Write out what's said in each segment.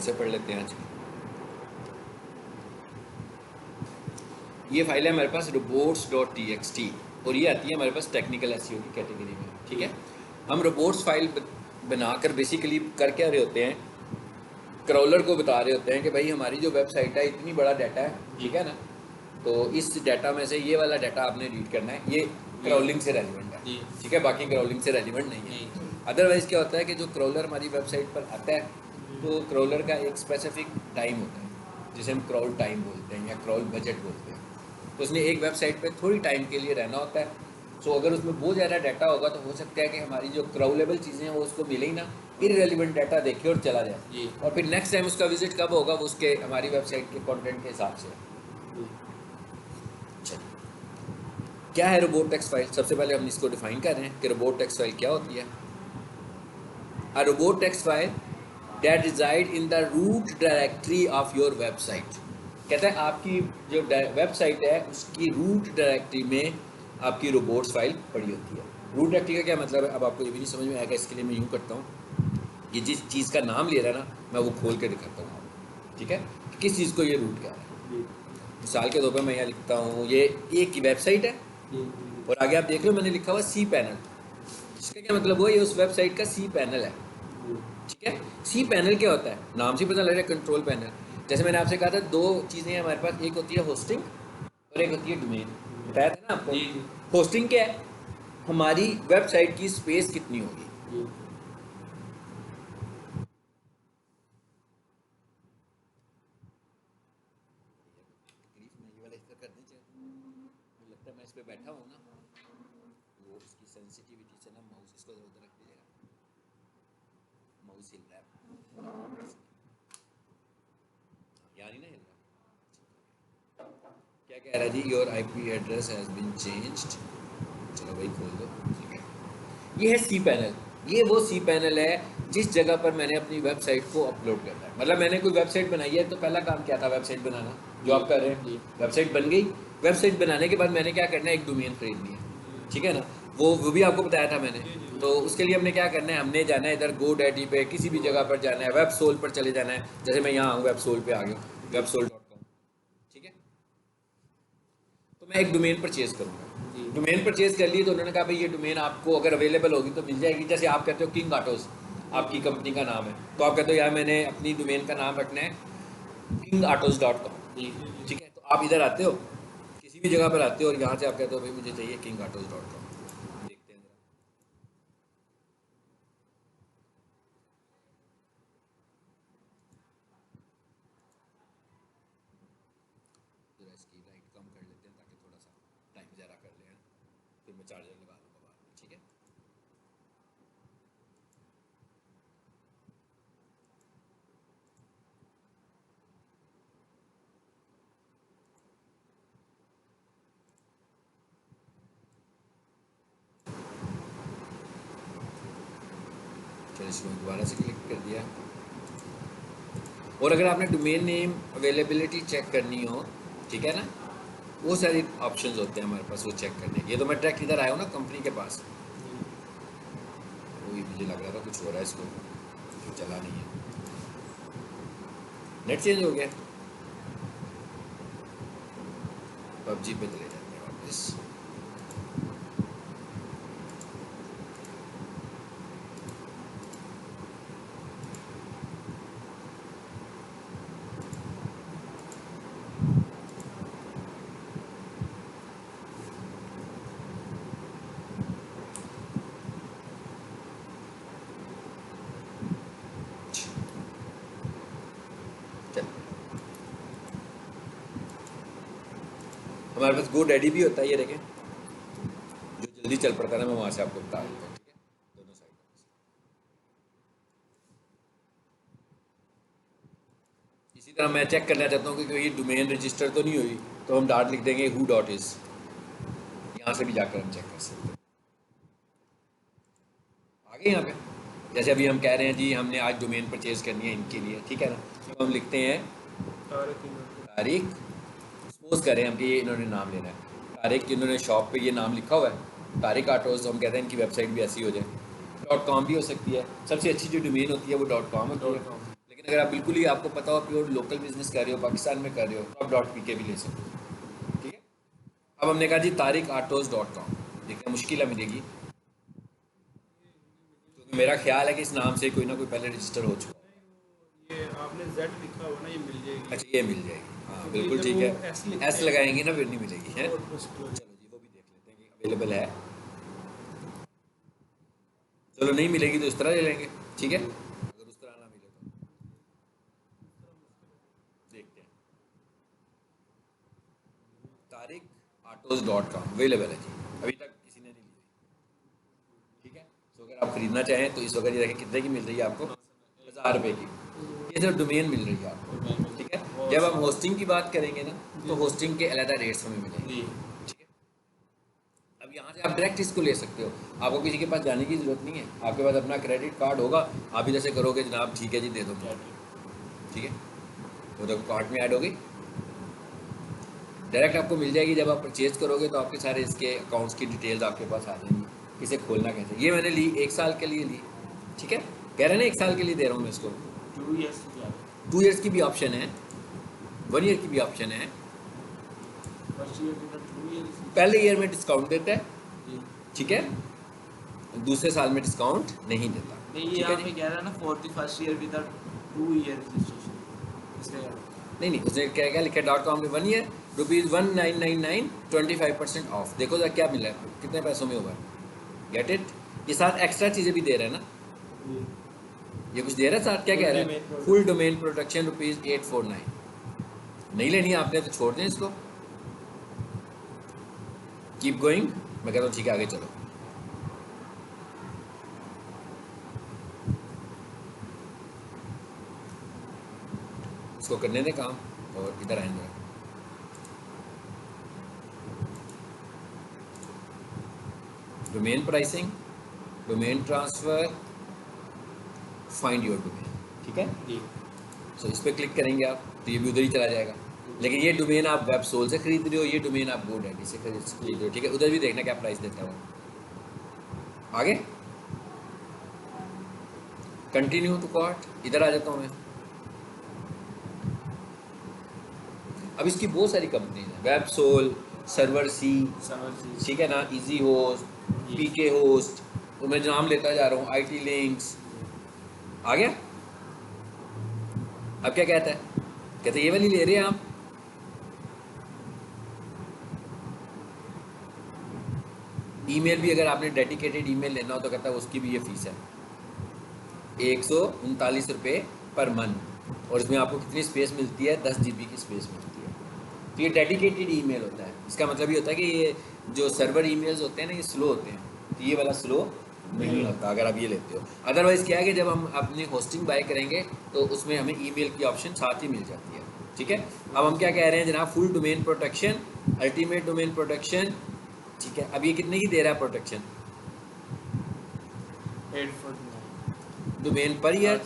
से पढ़ लेते हैं आज। ये फाइल है हमारे पास robots.txt और ये आती है हमारे पास टेक्निकल एसईओ की कैटेगरी में, ठीक है। हम रोबोट्स फाइल बनाकर बेसिकली कर क्या रहे होते हैं, क्रॉलर को बता रहे होते हैं कि भाई हमारी जो वेबसाइट है इतनी बड़ा डाटा है, ठीक है ना, तो इस डाटा में से ये वाला डाटा आपने रीड करना है, ये क्रॉलिंग से रेलिवेंट है, ठीक है, बाकी क्रॉलिंग से रेलिवेंट नहीं है। अदरवाइज़ क्या होता है कि जो क्रॉलर हमारी वेबसाइट पर आता है तो क्रॉलर का एक स्पेसिफिक टाइम होता है जिसे हम क्रॉल टाइम बोलते हैं या क्रॉल बजट बोलते हैं। तो उसने एक वेबसाइट पे थोड़ी टाइम के लिए रहना होता है। सो अगर उसमें बहुत ज़्यादा डाटा होगा तो हो सकता है कि हमारी जो क्राउलेबल चीज़ें हैं वो उसको मिले ही ना, इररेलेवेंट डाटा देखे और चला जाए, और फिर नेक्स्ट टाइम उसका विजिट कब होगा वो उसके हमारी वेबसाइट के कंटेंट के हिसाब से। क्या है रोबोट टेक्स्ट फाइल? सबसे पहले हम इसको डिफाइन कर रहे हैं कि रोबोट टेक्स्ट फाइल क्या होती है। A robot text file that resides in the root directory of your website. कहता है आपकी जो वेबसाइट है उसकी रूट डायरेक्टरी में आपकी रोबोट्स फाइल पड़ी होती है। रूट डायरेक्टरी का क्या मतलब है, अब आपको ये भी नहीं समझ में आएगा, इसके लिए मैं यूँ करता हूँ, ये जिस चीज़ का नाम ले रहा है ना मैं वो खोल के दिखाता हूँ, ठीक है, किस चीज़ को ये रूट कह रहा है। मिसाल के तौर पर मैं यहाँ लिखता हूँ ये एक वेबसाइट है और आगे आप देख रहे हो मैंने लिखा हुआ सी पैनल। इसका क्या मतलब हुआ, ये उस वेबसाइट का सी पैनल है, ठीक है। सी पैनल क्या होता है, नाम से पता लग रहा है, कंट्रोल पैनल। जैसे मैंने आपसे कहा था दो चीज़ें हैं हमारे पास, एक होती है होस्टिंग और एक होती है डोमेन, बताया था ना आपको। होस्टिंग क्या है, हमारी वेबसाइट की स्पेस कितनी होगी, लगता है मैं इस पे बैठा हूँ ना, वो इसकी सेंसिटिविटी से ना माउस इसको उधर रख दीजिएगा, माउस हिल रहा है, यार ही ना हिल रहा। क्या कह रहा है जी, your IP address has been changed. चलो भाई खोल दो, ठीक है। ये है सी पैनल, ये वो सी पैनल है जिस जगह पर मैंने अपनी वेबसाइट को अपलोड करना है। मतलब मैंने कोई वेबसाइट बनाई है तो पहला काम क्या था, वेबसाइट बनाना, जो आप कर रहे हैं। वेबसाइट बन गई, वेबसाइट बनाने के बाद मैंने क्या करना है, एक डोमेन खरीदनी है, ठीक है ना, वो भी आपको बताया था मैंने। तो उसके लिए हमने क्या करना है, हमने जाना है इधर GoDaddy पे, किसी भी जगह पर जाना है, वेबसोल पर चले जाना है। जैसे मैं यहाँ हूँ वेबसोल पे आ गया, websol.com, ठीक है। तो मैं एक डोमेन परचेज करूँगा, डोमेन परचेज कर ली तो उन्होंने कहा भाई ये डोमेन आपको अगर अवेलेबल होगी तो मिल जाएगी। जैसे आप कहते हो किंग ऑटोज आपकी कंपनी का नाम है, तो आप कहते हो यार मैंने अपनी डोमेन का नाम रखना है kingautos.com, ठीक है। तो आप इधर आते हो, किसी भी जगह पर आते हो और यहाँ से आप कहते हो भाई मुझे चाहिए kingautos.com, देखते हैं जरा। जरा इसकी लाइट कम कर लेते हैं ताकि थोड़ा सा टाइम ज़्यादा कर लें, फिर मैं चार्जर लगा लूँगा बाद में, ठीक है। चलो इसको दोबारा से क्लिक कर दिया। और अगर आपने डोमेन नेम अवेलेबिलिटी चेक करनी हो, ठीक है ना, वो सारे ऑप्शंस होते हैं हमारे पास, वो चेक करने के। ये तो मैं डायरेक्ट इधर आया हूँ ना कंपनी के पास, वही मुझे लग रहा था कुछ हो रहा है इसको, तो चला नहीं है, नेट चेंज हो गया। PUBG पे चले जाते हैं वापस। हमारे पास GoDaddy भी होता है, ये देखें, जो जल्दी चल पड़ता है ना, मैं वहाँ से आपको बता देता हूँ, ठीक है, दोनों साइड। इसी तरह मैं चेक करना चाहता हूँ कि कोई डोमेन रजिस्टर तो नहीं हुई, तो हम डॉट लिख देंगे who.is, यहाँ से भी जाकर हम चेक कर सकते हैं। आगे यहाँ पे जैसे अभी हम कह रहे हैं जी हमने आज डोमेन परचेज करनी है इनके लिए, ठीक है ना, तो हम लिखते हैं तारिक, सपोज करें हम कि ये इन्होंने नाम लेना है तारिक, इन्होंने शॉप पे ये नाम लिखा हुआ है तारिक ऑटोज, तो हम कहते हैं इनकी वेबसाइट भी ऐसी हो जाए। .com भी हो सकती है, सबसे अच्छी जो डोमेन होती है वो .com होती है, लेकिन अगर आप बिल्कुल ही आपको पता हो प्योर लोकल बिजनेस कर रहे हो, पाकिस्तान में कर रहे हो, तो आप .pk भी ले सकते हो, ठीक है। अब हमने कहा जी tariqautos.com, देखिए मुश्किल है मिलेगी, क्योंकि मेरा ख्याल है कि इस नाम से कोई ना कोई पहले रजिस्टर हो चुका है। ये आपने Z लिखा हुआ ना, ये मिल जाएगी। अच्छा, ये मिल जाएगी, हाँ क्योंकि बिल्कुल जब ठीक वो है, S लिखते एस हैं लगाएंगे ना फिर नहीं मिलेगी है। तो मुश्किल हो जाएगी। चलो जी वो भी देख लेते हैं कि अवेलेबल है। चलो नहीं मिलेगी तो इस तरह ले लेंगे, ठीक है, अगर उस तरह ना मिले तो देखते हैं। tariqautos.com अवेलेबल है जी, अभी तक किसी ने नहीं ली, ठीक है। तो अगर आप खरीदना चाहें तो इस वक्त ये देखें कितने की मिल रही है आपको, 1000 रुपये की, ये सिर्फ डोमेन मिल रही है आपको, ठीक है। जब हम होस्टिंग की बात करेंगे ना तो होस्टिंग के अलग रेट्स हमें मिलेंगे, ठीक है। अब यहाँ से आप डायरेक्ट इसको ले सकते हो, आपको किसी के पास जाने की ज़रूरत नहीं है, आपके पास अपना क्रेडिट कार्ड होगा, आप इधर से करोगे जनाब ठीक है जी दे दो, ठीक है, वो तो कार्ड में ऐड हो गई, डायरेक्ट आपको मिल जाएगी। जब आप परचेज करोगे तो आपके सारे इसके अकाउंट्स की डिटेल्स आपके पास आ जाएंगी, इसे खोलना कैसे। ये मैंने ली 1 साल के लिए ली, ठीक है, कह रहे हैं ना 1 साल के लिए दे रहा हूँ मैं इसको। 2 ईयर्स की भी ऑप्शन है, 1 ईयर की भी ऑप्शन है। पहले ईयर में डिस्काउंट देता है, ठीक है, दूसरे साल में डिस्काउंट नहीं देता। नहीं, ये यहाँ पे कह रहा है ना for the first year with 2 year registration, इसलिए नहीं उसने क्या क्या लिखा .com में 1 ईयर ₹1999 25% ऑफ। देखो जरा क्या मिला है, कितने पैसों में होगा, गेट इट। ये साथ एक्स्ट्रा चीज़ें भी दे रहे हैं ना, ये कुछ दे रहा है साथ, क्या कह रहे हैं, फुल डोमेन प्रोटेक्शन ₹849। नहीं लेनी है आपने तो छोड़ दें इसको, कीप गोइंग। मैं कहता हूँ ठीक है आगे चलो। इसको करने दें काम और इधर आएंगे। Domain pricing, domain transfer, find your domain, ठीक है जी। सो इस पर क्लिक करेंगे आप तो ये भी उधर ही चला जाएगा। लेकिन ये डोमेन आप वेब सोल से खरीद रहे हो, ये डोमेन आप GoDaddy से खरीद रहे हो, ठीक है। उधर भी देखना क्या प्राइस देता है। आगे कंटिन्यू टू कार्ट, इधर आ जाता हूँ मैं। अब इसकी बहुत सारी कंपनीज हैं, वेब सोल, सर्वर सी, ठीक है ना, इजी होस्ट, पीके होस्ट, तो मैं नाम लेता जा रहा हूँ, IT लिंक्स। आ गया। अब क्या कहता है, कहते ये वाली ले रहे हैं आप, ईमेल भी अगर आपने डेडिकेटेड ईमेल लेना हो तो कहता है उसकी भी ये फीस है 139 रुपये पर मंथ, और इसमें आपको कितनी स्पेस मिलती है, 10 GB की स्पेस मिलती है। तो ये डेडिकेटेड ईमेल होता है, इसका मतलब ये होता है कि ये जो सर्वर ईमेल्स होते हैं ना ये स्लो होते हैं, तो ये वाला स्लो नहीं होता अगर आप ये लेते हो। अदरवाइज़ क्या है कि जब हम अपनी होस्टिंग बाय करेंगे तो उसमें हमें ईमेल की ऑप्शन साथ ही मिल जाती है, ठीक है। अब हम क्या कह रहे हैं जनाब, full domain protection, ultimate domain protection, ठीक है। अब ये कितने की दे रहा है प्रोटेक्शन, 849 डोमेन पर ईयर,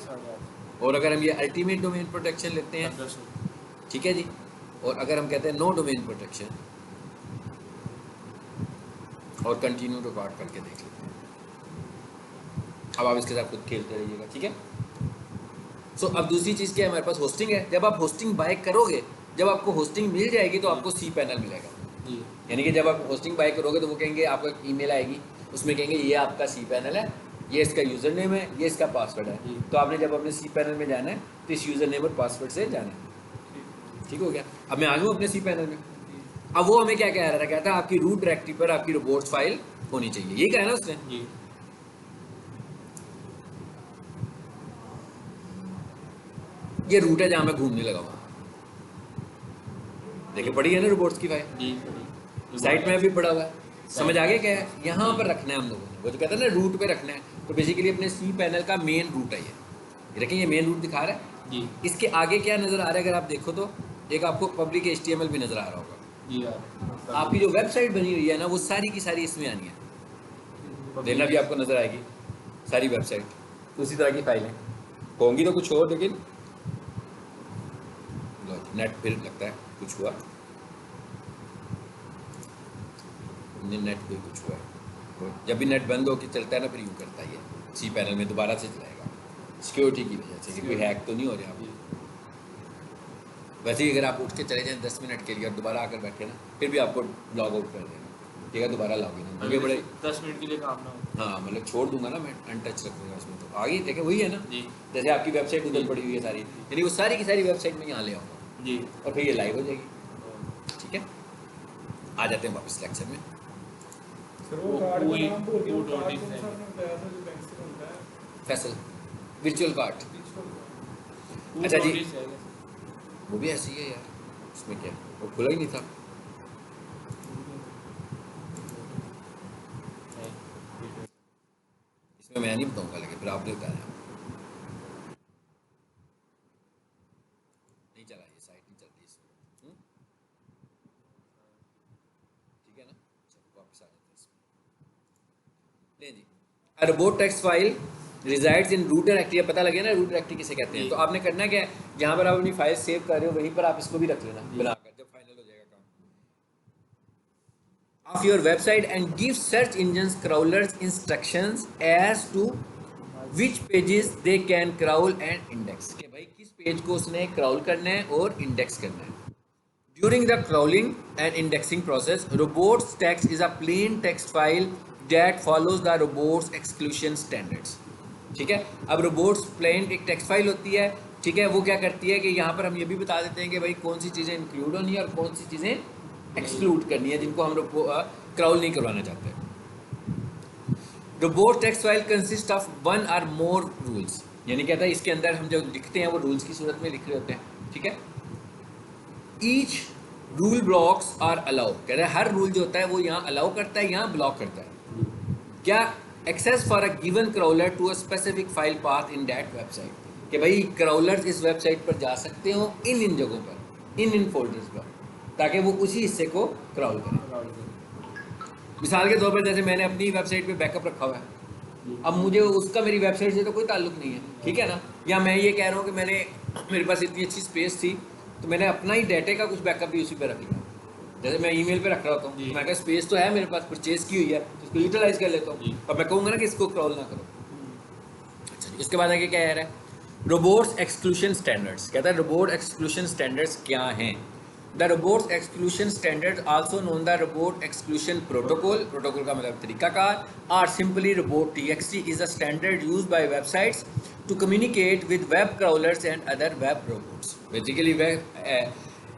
और अगर हम ये अल्टीमेट डोमेन प्रोटेक्शन लेते हैं, 1500, ठीक है जी, और अगर हम कहते हैं नो डोमेन प्रोटेक्शन और कंटिन्यू टू कार्ट करके देख लेते हैं। अब आप इसके साथ खुद खेलते रहिएगा, ठीक है। सो अब दूसरी चीज़ क्या है, हमारे पास होस्टिंग है। जब आप होस्टिंग बाय करोगे, जब आपको होस्टिंग मिल जाएगी तो आपको सी पैनल मिलेगा, यानी कि जब आप होस्टिंग बाय करोगे तो वो कहेंगे, आपको एक ईमेल आएगी, उसमें कहेंगे ये आपका सी पैनल है, ये इसका यूज़र नेम है, ये इसका पासवर्ड है। तो आपने जब अपने सी पैनल में जाना है तो इस यूज़र नेम और पासवर्ड से जाना है, ठीक हो गया। अब मैं आ जाऊँ अपने सी पैनल में, अब वो हमें क्या कह रहा था, कहता है आपकी रूट डायरेक्टरी पर आपकी रोबोट्स फाइल होनी चाहिए, ये कहा है ना उसने। ये रूट है जहाँ मैं घूमने लगा हुआ, देखिए पड़ी है ना रोबोट्स की फाइल, साइट में भी पड़ा हुआ है, समझ आ गया क्या है, यहाँ पर रखना है हम लोगों ने, वो जो कहता है ना रूट पे रखना है, तो बेसिकली अपने सी पैनल का मेन रूट है ये देखिए, ये मेन रूट दिखा रहा है जी। इसके आगे क्या नज़र आ रहा है, अगर आप देखो तो एक आपको पब्लिक HTML भी नज़र आ रहा होगा जी। आपकी जो वेबसाइट बनी हुई है ना वो सारी की सारी इसमें आनी है, देखना भी आपको नज़र आएगी सारी वेबसाइट, तो उसी तरह की फाइलें होंगी, तो कुछ और, लेकिन नेट फिर लगता है कुछ हुआ, नेट पे कुछ हुआ है, जब भी नेट बंद हो के चलता है ना फिर यूँ करता है, ये सी पैनल में दोबारा से चलाएगा, सिक्योरिटी की वजह से कि कोई हैक तो नहीं हो रहा। वैसे ही अगर आप उठ के चले जाएं 10 मिनट के लिए और दोबारा आकर बैठे ना, फिर भी आपको लॉग आउट कर देगा, ठीक है, दोबारा लॉग इन होगा। ये बड़े 10 मिनट के लिए काम ना हो। हाँ, मतलब छोड़ दूंगा ना मैं, अनटच रखूंगा उसमें, तो आगे देखें वही है ना, जी जैसे आपकी वेबसाइट उधर जी। पड़ी हुई है सारी, यानी वो सारी की सारी वेबसाइट में यहाँ ले आऊँगा जी। और फिर ये लाइव हो जाएगी, ठीक है। आ जाते हैं वापस लेक्चर में। सर वो कार्ड का कोई- नाम बोल के वो वो कार्ड notice कौन सा है। आपने बताया था जो बैंक से बनता है? फैसल वर्चुअल कार्ड, वो अच्छा जी। notice है क्या? वो भी ऐसी है यार, उसमें क्या, वो खुला ही नहीं था। इसमें मैं नहीं बताऊँगा, लेकिन फिर आपने बताया नहीं चला, ये साइट नहीं चलती इसमें, ठीक है ना। चलो वापस आ जाते हैं इसमें। ले जी, robot text file resides in root directory. पता लगे ना रूट डायरेक्टरी किसे कहते हैं। जी। तो आपने करना क्या है, जहाँ पर आप अपनी फाइल सेव कर रहे हो वहीं पर आप इसको भी रख लेना जी। बनाकर, जब फाइनल हो जाएगा काम of your website and give search engines crawlers instructions as to which pages they can crawl and index, कि भाई किस पेज को उसने crawl करना है और index करना है। During the crawling and indexing process, robots text is a plain text file that follows the robots exclusion standards, ठीक है। अब robots plain एक text file होती है, ठीक है। वो क्या करती है कि यहाँ पर हम ये भी बता देते हैं कि भाई कौन सी चीज़ें इंक्लूड होनी है और कौन सी चीज़ें एक्सक्लूड करनी है, जिनको हम क्राउल नहीं करवाना चाहते। Robot text file consist of one और मोर रूल्स, यानी कहता है इसके अंदर हम जो लिखते हैं वो रूल्स की सूरत में लिख रहे होते हैं, ठीक है। Each rule blocks are allow, कहता है हर रूल जो होता है वो यहाँ अलाउ करता है, यहाँ ब्लॉक करता है। क्या access for a given crawler to a specific file path in that website, कि भाई क्राउलर्स इस वेबसाइट पर जा सकते हो इन जगहों पर, इन फोल्डर्स पर, ताकि वो उसी हिस्से को क्राउल करें। मिसाल के तौर पर जैसे मैंने अपनी वेबसाइट पे बैकअप रखा हुआ है, अब मुझे उसका मेरी वेबसाइट से तो कोई ताल्लुक नहीं है, ठीक है ना। या मैं ये कह रहा हूँ कि मेरे पास इतनी अच्छी स्पेस थी तो मैंने अपना ही डाटे का कुछ बैकअप भी उसी पे रख लिया। जैसे मैं ईमेल पे रख रहा होता हूँ, मैं कहा स्पेस तो है मेरे पास, परचेज की हुई है तो उसको यूटिलाइज कर लेता हूँ, और मैं कहूँगा ना कि इसको क्रॉल ना करो। अच्छा जी, उसके बाद आगे क्या कह रहा है, रोबोट्स एक्सक्लूशन स्टैंडर्ड्स, कहता है रोबोट एक्सक्लूशन स्टैंडर्ड्स क्या हैं। The robot exclusion standard also known the robot exclusion protocol, protocol का मतलब तरीकाकार, और simply robot TXT is a standard use by websites to communicate with web crawlers and other web robots. Basically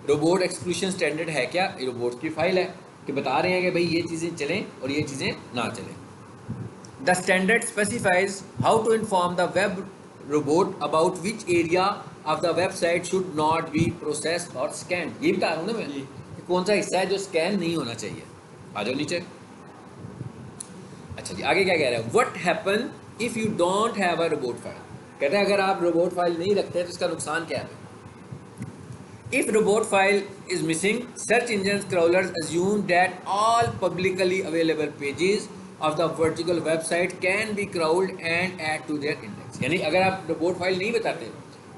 robot exclusion standard है क्या, robot की file है कि बता रहे हैं कि भाई ये चीज़ें चलें और ये चीज़ें ना चलें। The standard specifies how to inform the web robot about which area of the website should not be processed or scanned। ये बता रहा हूँ ना मैं कि कौन सा हिस्सा है जो स्कैन नहीं होना चाहिए। आ जाओ नीचे। अच्छा जी, आगे क्या कह रहा है, what happen if you don't have a robot file, कहते हैं अगर आप रोबोट फाइल नहीं रखते तो इसका नुकसान क्या है। If robot file is missing, search engines crawlers assume that all publicly available pages of the vertical website can be crawled and add to their index। यानी अगर आप robot file नहीं बताते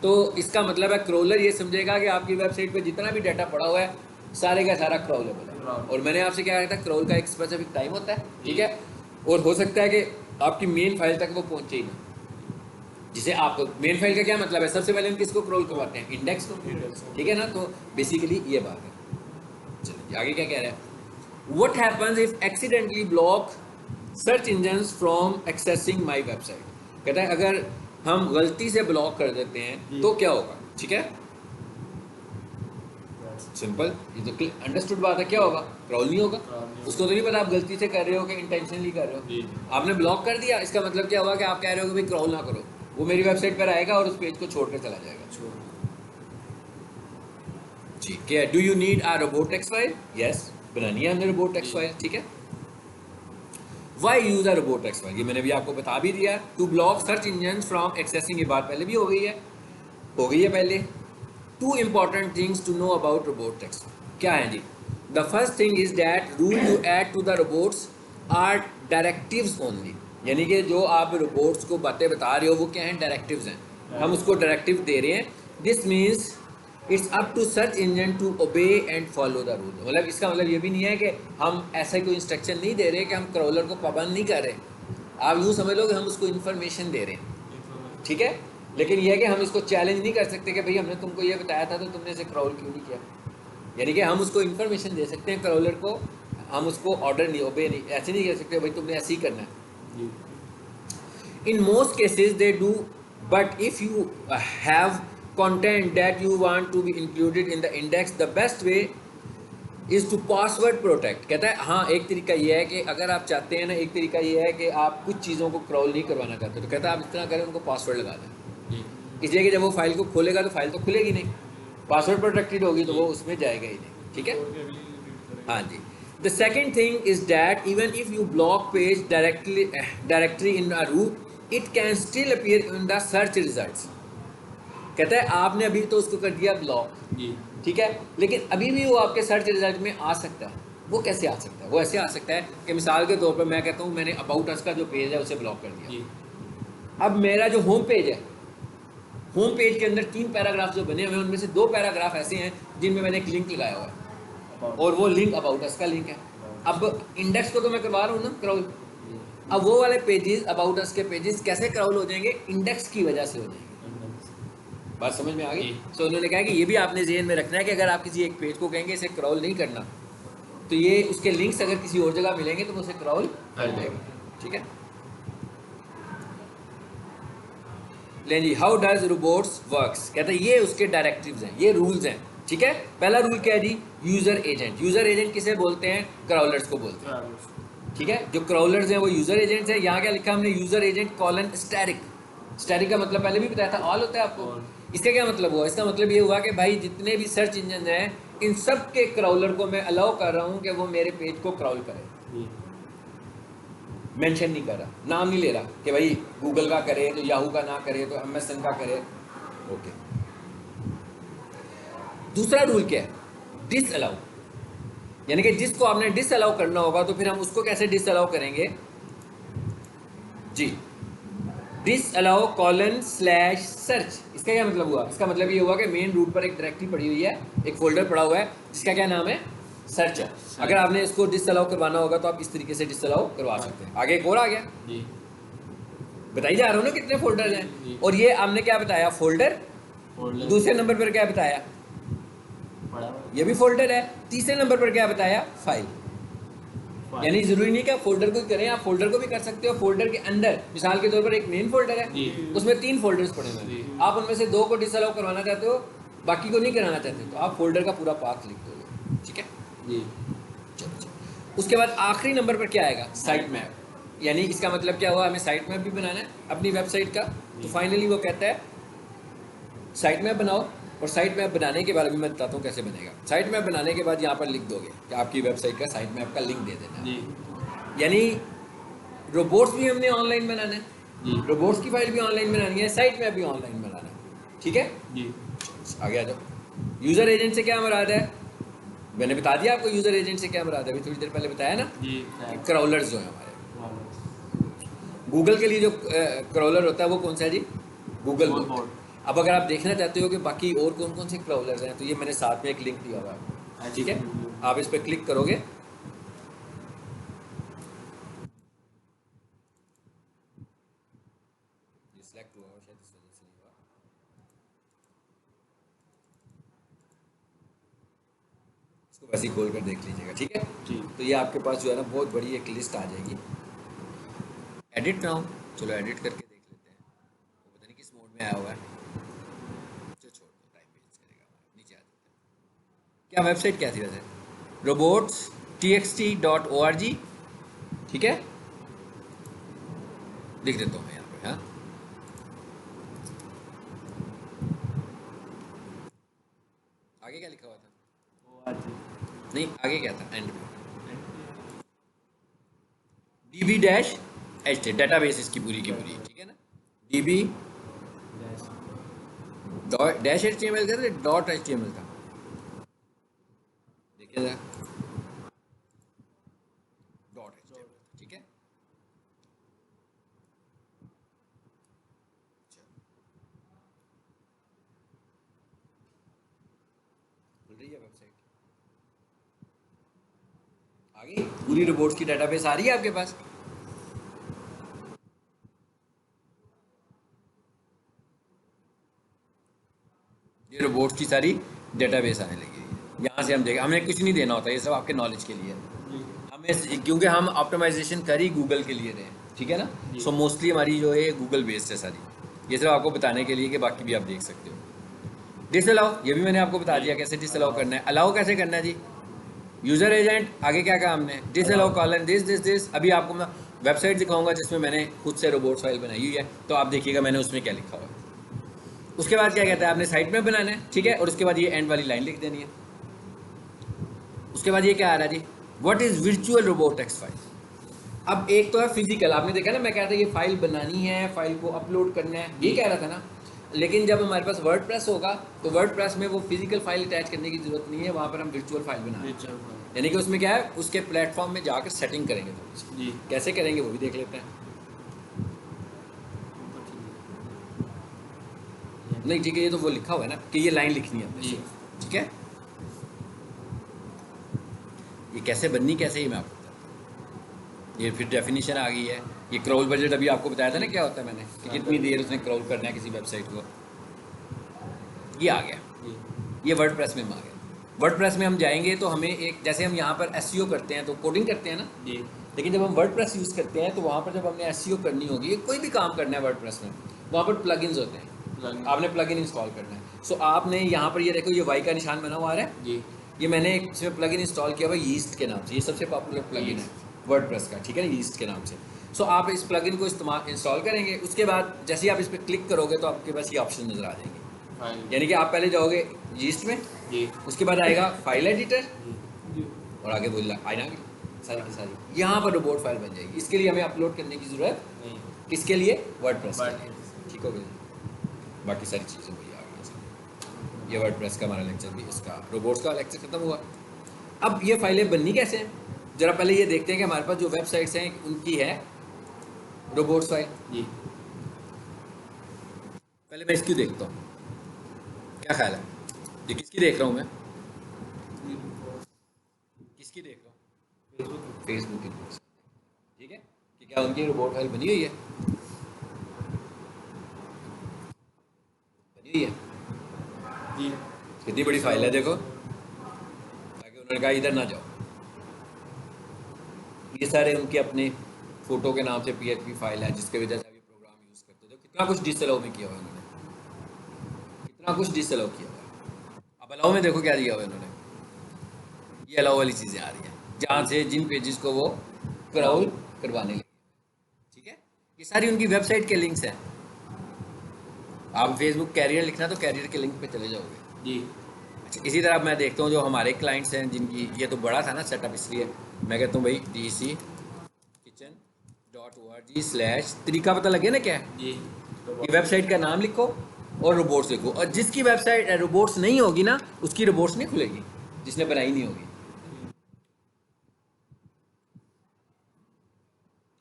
तो इसका मतलब है क्रोलर ये समझेगा कि आपकी वेबसाइट पे जितना भी डाटा पड़ा हुआ है सारे का सारा क्राउलेबल है। और मैंने आपसे क्या कहा था, क्राउल का एक स्पेसिफिक टाइम होता है, ठीक है, और हो सकता है कि आपकी मेन फाइल तक वो पहुंचे ही ना। जिसे आप मेन फाइल का क्या मतलब है, सबसे पहले हम किसको क्रोल करवाते हैं, इंडेक्स को, ठीक है ना। तो बेसिकली ये बात है। चलिए आगे क्या कह रहा है, what happens if accidentally block search engines from accessing my website, कहता है अगर हम गलती से ब्लॉक कर देते हैं तो क्या होगा, ठीक है। सिंपल, ये तो अंडरस्टूड बात है, क्या होगा, क्राउल नहीं होगा। उसको तो नहीं पता आप गलती से कर रहे हो कि इंटेंशनली कर रहे हो। आपने ब्लॉक कर दिया, इसका मतलब क्या हुआ कि आप कह रहे हो कि भाई क्राउल ना करो, वो मेरी वेबसाइट पर आएगा और उस पेज को छोड़कर चला जाएगा। ठीक है, do you need a robot text file, yes, बनानी है हमने रोबोट टेक्स्ट फाइल, ठीक है। Why use a robot text file, ये मैंने भी आपको बता भी दिया, to block search engine from accessing, ये बात पहले भी हो गई है पहले। Two important things to know about robot text, क्या है जी। The first thing is that rule you add to the robots are directives only, यानी कि जो आप रोबोट्स को बातें बता रहे हो वो क्या हैं, डायरेक्टिव्स हैं, हम उसको डायरेक्टिव दे रहे हैं। This means it's up to search engine to obey and follow the rule, मतलब इसका मतलब ये भी नहीं है कि हम ऐसा कोई इंस्ट्रक्शन नहीं दे रहे कि हम क्राउलर को पाबंद नहीं कर रहे, आप यूँ समझ लो कि हम उसको इन्फॉर्मेशन दे रहे हैं, ठीक है। लेकिन यह है कि हम इसको चैलेंज नहीं कर सकते कि भाई हमने तुमको ये बताया था तो तुमने इसे क्रॉल क्यों नहीं किया। यानी कि हम उसको इन्फॉर्मेशन दे सकते हैं क्रॉलर को, हम उसको ऑर्डर नहीं ओबे नहीं ऐसे नहीं कह सकते भाई तुमने ऐसे ही करना है। जी In most cases they do, but if you have content that you want to be included in the index, the best way is to password protect। कहता है हाँ एक तरीका ये है कि अगर आप चाहते हैं ना, एक तरीका ये है कि आप कुछ चीज़ों को क्रॉल नहीं करवाना चाहते तो कहता है आप इस तरह करें, उनको पासवर्ड लगा दें, जी इसलिए कि जब वो फाइल को खोलेगा तो फाइल तो खुलेगी नहीं, पासवर्ड प्रोटेक्टेड होगी तो वो उसमें जाएगा ही नहीं। ठीक है, और भी अगली रीड करेंगे। हाँ जी। The second thing is that even if you block page directory in a root, it can still appear in the search results। कहता है आपने अभी तो उसको कर दिया ब्लॉक, जी ठीक है, लेकिन अभी भी वो आपके सर्च रिजल्ट में आ सकता है। वो कैसे आ सकता है? वो ऐसे आ सकता है कि मिसाल के तौर पर मैं कहता हूँ मैंने अबाउट अस का जो पेज है उसे ब्लॉक कर दिया। जी अब मेरा जो होम पेज है, होम पेज के अंदर 3 पैराग्राफ जो बने हुए हैं उनमें से 2 पैराग्राफ ऐसे हैं जिनमें मैंने एक लिंक लगाया हुआ है और वो लिंक अबाउट अस का लिंक है। अब इंडेक्स को तो मैं करवा रहा हूँ ना क्रॉल, अब वो वाले पेजेस अबाउट अस के पेजेस कैसे क्रॉल हो जाएंगे? इंडेक्स की वजह से हो जाएंगे। बात समझ में आ गई? तो उन्होंने कहा कि ये भी आपने ज़हन में रखना है कि अगर आप किसी एक पेज को कहेंगे इसे क्रॉल नहीं करना तो ये उसके लिंक्स अगर किसी और जगह मिलेंगे तो वो उसे क्रॉल कर देगा। ठीक है, लें जी, हाउ डज रोबोट्स वर्क्स। कहते हैं ये उसके डायरेक्टिव्स हैं, ये रूल्स हैं। ठीक है, पहला रूल क्या है जी? User agent. यूज़र एजेंट किसे बोलते हैं? क्रॉलर्स को बोलते हैं। ठीक है, जो क्रॉलर्स हैं वो यूज़र एजेंट्स हैं। यहाँ क्या लिखा हमने? User agent colon static. Static का मतलब पहले भी बताया था, ऑल होता है आपको। इसका क्या मतलब हुआ? इसका मतलब ये हुआ कि भाई जितने भी सर्च इंजन हैं इन सब के क्रॉलर को मैं अलाउ कर रहा हूँ कि वो मेरे पेज को क्रॉल करें। मेंशन नहीं कर रहा, नाम नहीं ले रहा कि भाई गूगल का करे तो याहू का ना करे तो अमेज़न का करे। ओके, दूसरा रूल क्या है? Disallow. यानी कि जिसको आपने डिस अलाउ करना होगा तो फिर हम उसको कैसे डिस अलाउ करेंगे जी? Disallow colon slash search. इसका क्या मतलब हुआ? इसका मतलब ये हुआ कि मेन रूट पर एक डायरेक्टरी पड़ी हुई है, एक फोल्डर पड़ा हुआ है जिसका क्या नाम है? सर्च है। अगर आपने इसको डिस अलाउ करवाना होगा तो आप इस तरीके से डिस अलाउ करवा सकते हैं। आगे एक और आ गया जी बताई जा रहा हूँ ना कितने फोल्डर हैं। और ये हमने क्या बताया? फोल्डर। दूसरे नंबर पर क्या बताया? ये भी फोल्डर है। तीसरे नंबर पर क्या बताया? फाइल। यानी जरूरी नहीं कि आप फोल्डर को ही करें, आप फोल्डर को भी कर सकते हो। फोल्डर के अंदर मिसाल के तौर पर एक मेन फोल्डर है, उसमें 3 फोल्डर्स पड़े हुए हैं, आप उनमें से 2 को डिसअलाउ करवाना चाहते हो, बाकी को नहीं कराना चाहते तो आप फोल्डर का पूरा पाथ लिख दोगे। ठीक है जी चलो। उसके बाद आखिरी नंबर पर क्या आएगा? Site map. यानी इसका मतलब क्या हुआ? हमें साइट मैप भी बनाना है अपनी वेबसाइट का। तो फाइनली वो कहता है साइट मैप बनाओ, और साइट मैप बनाने के बारे में मैं बताता हूँ कैसे बनेगा। साइट मैप बनाने के बाद यहाँ पर लिख दोगे कि आपकी वेबसाइट का साइट मैप का लिंक दे देना। जी यानी रोबोट्स भी हमने ऑनलाइन बनाना है, जी रोबोट्स की फाइल भी ऑनलाइन बनानी है, साइट मैप भी ऑनलाइन बनाना है। ठीक है, जी आगे आ जाओ। यूज़र एजेंट से क्या मुराद है? मैंने बता दिया आपको यूज़र एजेंट से क्या मुराद है, अभी थोड़ी देर पहले बताया ना। जी क्रॉलर्स जो है हमारे गूगल के लिए जो क्रॉलर होता है वो कौन सा है जी? Google boat. अब अगर आप देखना चाहते हो कि बाकी और कौन कौन से क्रॉलर्स हैं तो ये मैंने साथ में एक लिंक दिया हुआ है, ठीक है, आप इस पर क्लिक करोगे सिलेक्ट हुआ शायद इस वजह से नहीं हुआ। इसको वैसे ही खोल कर देख लीजिएगा। ठीक है, जी तो ये आपके पास जो है ना बहुत बड़ी एक लिस्ट आ जाएगी। एडिट नाउ, चलो एडिट करके देख लेते हैं। वो पता नहीं किस मोड में आया हुआ है, चलो छोड़ दो, टाइम वेस्ट करेगा हमारा। नीचे आ जाते हैं। क्या वेबसाइट क्या थी वैसे? robots.txt.org। ठीक है, लिख देता हूँ मैं यहाँ पे। हाँ, आगे क्या लिखा हुआ था? नहीं, आगे क्या था एंड में? db डैश एच डेटाबेस इसकी पूरी की पूरी। ठीक है ना, db डैश HTML था, डॉट HTML था, देखिए जरा, डॉट HTML। ठीक है, खुल रही है वेबसाइट, आ गई पूरी रोबोट्स की डेटाबेस आ रही है आपके पास। रोबोट्स की सारी डेटाबेस आने लगी है। यहाँ से हम देखें, हमें कुछ नहीं देना होता, ये सब आपके नॉलेज के लिए है। हमें क्योंकि हम ऑप्टिमाइजेशन कर ही गूगल के लिए रहे हैं, ठीक है ना। सो मोस्टली हमारी जो है गूगल बेस्ड है सारी। ये सिर्फ आपको बताने के लिए कि बाकी भी आप देख सकते हो। डिसअलाउ, ये भी मैंने आपको बता दिया कैसे डिसअलाउ करना है। अलाउ कैसे करना है जी, यूज़र एजेंट आगे क्या कहा हमने, डिसअलाउ कॉलन दिस। अभी आपको मैं वेबसाइट दिखाऊंगा जिसमें मैंने खुद से रोबोट फाइल बनाई हुई है, तो आप देखिएगा मैंने उसमें क्या लिखा हुआ है। उसके बाद क्या कहता है, आपने साइट में बनाना है, ठीक है, और उसके बाद ये एंड वाली लाइन लिख देनी है। उसके बाद ये क्या आ रहा है जी, what is virtual robot text file. अब एक तो है फिजिकल, आपने देखा ना, मैं कहता ये फाइल बनानी है, फाइल को अपलोड करना है, ये कह रहा था ना। लेकिन जब हमारे पास वर्डप्रेस होगा तो वर्डप्रेस में वो फिजिकल फाइल अटैच करने की जरूरत नहीं है, वहाँ पर हम वर्चुअल फाइल बनाएंगे। यानी कि उसमें क्या है, उसके प्लेटफॉर्म में जाकर सेटिंग करेंगे तो जी कैसे करेंगे वो भी देख लेते हैं। नहीं ठीक है, ये तो वो लिखा हुआ है ना कि ये लाइन लिखनी है अपने जी। से, ठीक है। ये कैसे बननी कैसे, ही मैं आपको बताता हूँ। ये फिर डेफिनेशन आ गई है। ये क्रॉल बजट अभी आपको बताया था ना क्या होता है मैंने, कि कितनी देर उसने क्रॉल करना है किसी वेबसाइट को, ये आ गया। ये वर्डप्रेस में आ गया। वर्डप्रेस में हम जाएंगे तो हमें एक, जैसे हम यहाँ पर एसईओ करते हैं तो कोडिंग करते हैं ना, जी लेकिन जब हम वर्डप्रेस यूज़ करते हैं तो वहाँ पर जब हमने एसईओ करनी होगी, कोई भी काम करना है वर्डप्रेस में, वहाँ पर प्लगइन्स होते हैं, आपने प्लगइन इंस्टॉल करना है। सो आपने यहाँ पर ये देखो, ये वाई का निशान बना हुआ आ रहा है, जी ये मैंने इसमें प्लगइन इंस्टॉल किया हुआ यीस्ट के नाम से। ये सबसे पॉपुलर प्लगइन है वर्डप्रेस का, ठीक है ना, यीस्ट के नाम से। सो आप इस प्लगइन को इंस्टॉल करेंगे, उसके बाद जैसे ही आप इस पर क्लिक करोगे तो आपके पास ये ऑप्शन नज़र आ जाएंगे। यानी कि आप पहले जाओगे यीस्ट में, जी उसके बाद आएगा फाइल एडिटर, जी और आगे बोल रहा आएगा सारी की सारी, यहाँ पर रोबोट फाइल बन जाएगी। इसके लिए हमें अपलोड करने की ज़रूरत, नहीं किसके लिए, वर्डप्रेस के लिए, WordPress। ठीक हो गया। बाकी सारी चीज़ें वही आ गई। ये वर्डप्रेस का हमारा लेक्चर भी, इसका रोबोट्स का लेक्चर खत्म हुआ। अब ये फाइलें बननी कैसे हैं, जरा पहले ये देखते हैं कि हमारे पास जो वेबसाइट्स हैं उनकी है रोबोट्स फाइल। जी पहले मैं इसकी देखता हूँ, क्या ख्याल है, ये किसकी देख रहा हूँ मैं, किसकी देख रहा हूँ, फेसबुक की, ठीक है, कि क्या उनकी रोबोट फाइल बनी हुई है, बनी हुई है। जी कितनी बड़ी फाइल है देखो, ताकि उन्होंने कहा इधर ना जाओ। ये सारे उनके अपने फोटो के नाम से पीएचपी फाइल है, जिसके वजह से अभी प्रोग्राम यूज़ करते हो। कितना कुछ डिसअलाउ में किया हुआ उन्होंने, कितना कुछ डिसअलाउ किया हुआ। अब अलाउ में देखो क्या दिया हुआ इन्होंने, ये अलाउ वाली चीज़ें आ रही हैं, जहाँ से जिन पेजेस को वो क्रॉल करवाने लगे, ठीक है। ये सारी उनकी वेबसाइट के लिंक्स हैं। आप फेसबुक कैरियर लिखना तो कैरियर के लिंक पे चले जाओगे। जी अच्छा, इसी तरह मैं देखता हूँ जो हमारे क्लाइंट्स हैं जिनकी, ये तो बड़ा था ना सेटअप, इसलिए मैं कहता हूँ भाई dckitchen.org/ तरीका पता लगे ना क्या है। जी ये वेबसाइट का नाम लिखो और रोबोट्स लिखो, और जिसकी वेबसाइट रोबोट्स नहीं होगी ना, उसकी रोबोट्स नहीं खुलेगी, जिसने बनाई नहीं होगी।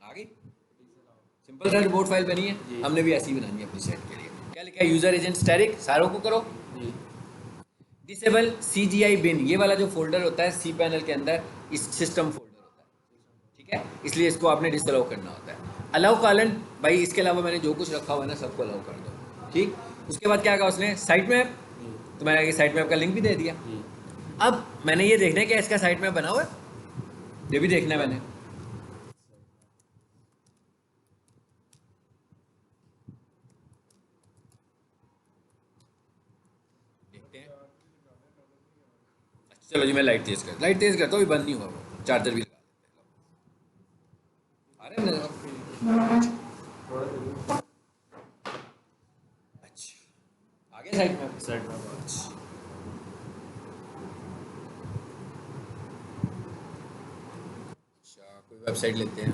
आ गई सिंपल सा रोबोट फाइल बनी है, जी। हमने भी ऐसी ही बनानी है अपनी साइट के लिए। क्या लिखा है, यूजर एजेंट स्टैटिक, सारों को करो। जी डिसेबल CGI बिन, ये वाला जो फोल्डर होता है सी पैनल के अंदर, इस सिस्टम फोल्डर होता है, ठीक है, इसलिए इसको आपने डिसअलाउ करना होता है। अलाउ कॉलन, भाई इसके अलावा मैंने जो कुछ रखा हुआ है ना सबको अलाउ कर दो, ठीक। उसके बाद क्या कहा उसने, साइट मैप, तो मैंने आगे साइट मैप का लिंक भी दे दिया। जी अब मैंने ये देखना है कि इसका साइट मैप बना हुआ है, ये भी देखना है मैंने। देखते हैं। अच्छा चलो जी, मैं लाइट तेज करता हूँ, बंद नहीं हुआ वो, चार्जर भी लगा देते हैं। आ रहे हैं नज़र? अच्छा आ गया साइट मैप। सेट में अच्छा कोई वेबसाइट लेते हैं,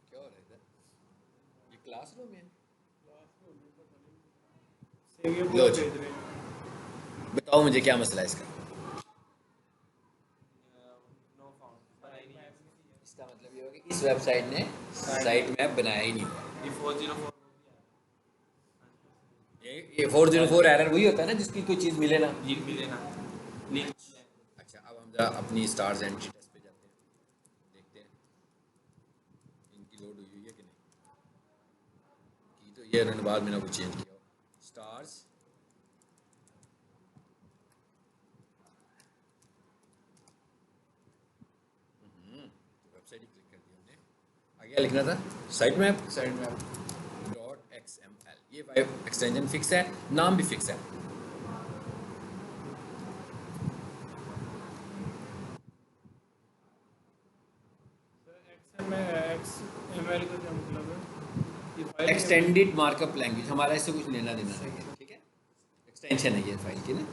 क्या हो रहा है इधर, ये क्लासरूम है। सेवियर लो को जी। भेज रहे हैं। बताओ मुझे क्या मसला है इसका। नो फाउंड इसका मतलब ये होगा कि इस वेबसाइट ने साइट मैप बनाया ही नहीं हुआ। ये 404 ये 404 एरर वही होता है ना जिसकी कोई चीज़ मिले ना। लिंक मिले ना, लिंक अच्छा अब हम जरा अपनी स्टार्स एंट्री टेस्ट पे जाते हैं, देखते हैं इनकी लोड हुई है कि नहीं की। तो ये उन्होंने बाद में ना कुछ चेंज किया हो। स्टार्स वेबसाइट ही क्लिक कर दी हमने। आगे क्या लिखना था? साइट मैप साइड में .xml। ये एक्सटेंशन फिक्स है, नाम भी फिक्स है। XML का क्या मतलब है? ये फाइल एक्सटेंडेड मार्कअप लैंग्वेज, हमारा इससे कुछ लेना देना नहीं है, ठीक है। एक्सटेंशन है ये फाइल की ना।